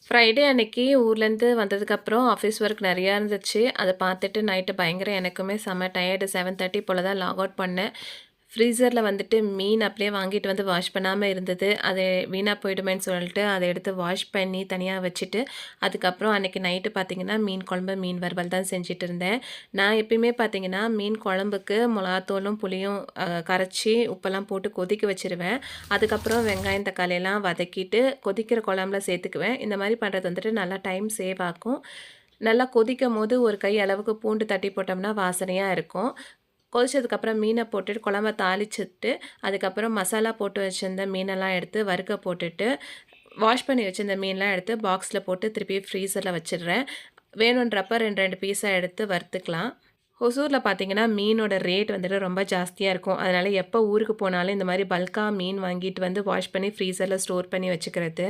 Friday அன்னைக்கு ஊர்லேருந்து வந்ததுக்கப்புறம் ஆஃபீஸ் ஒர்க் நெறையா இருந்துச்சு. அத பார்த்துட்டு நைட்டு பயங்கர எனக்குமே செம்ம டயர்டு 7:30 போல தான் லாக் அவுட் பண்ணேன். ஃப்ரீசர்ல வந்துட்டு மீன் அப்படியே வாங்கிட்டு வந்து வாஷ் பண்ணாம இருந்தது. அது வீணா போயிடுமேன்னு சொல்லிட்டு அத எடுத்து வாஷ் பண்ணி தனியா வச்சுட்டு, அதுக்கப்புறம் அன்னைக்கு நைட்டு பார்த்தீங்கன்னா, மீன் குழம்பு, மீன் வறுவல் தான் செஞ்சுட்டு இருந்தேன். நான் எப்பயுமே பார்த்தீங்கன்னா, மீன் குழம்புக்கு மொளகாத்தூளும், புளியும் கரைச்சி உப்பெல்லாம் போட்டு கொதிக்க வச்சுருவேன். அதுக்கப்புறம் வெங்காயம், தக்காளியெல்லாம் வதக்கிட்டு கொதிக்கிற குழம்புல சேர்த்துக்குவேன். இந்த மாரி பண்றது வந்துட்டு நல்லா டைம் சேவ் ஆகும். நல்லா கொதிக்கும்போது ஒரு கை அளவுக்கு பூண்டு தட்டி போட்டோம்னா வாசனையா இருக்கும். கொதிச்சதுக்கப்புறம் மீன போட்டுட்டு குழம்ப தாளிச்சுட்டு, அதுக்கப்புறம் மசாலா போட்டு வச்சிருந்த மீனெல்லாம் எடுத்து வறுக்க போட்டுட்டு, வாஷ் பண்ணி வச்சிருந்த மீன்லாம் எடுத்து பாக்ஸ்ல போட்டு திருப்பி ஃப்ரீசர்ல வச்சுடுறேன். வேணுன்றப்ப 2, 2 பீஸா எடுத்து வறுத்துக்கலாம். ஒசூர்ல பார்த்தீங்கன்னா, மீனோட ரேட் வந்துட்டு ரொம்ப ஜாஸ்தியா இருக்கும். அதனால எப்ப ஊருக்கு போனாலும் இந்த மாரி பல்க்கா மீன் வாங்கிட்டு வந்து வாஷ் பண்ணி ஃப்ரீசர்ல ஸ்டோர் பண்ணி வச்சுக்கிறது.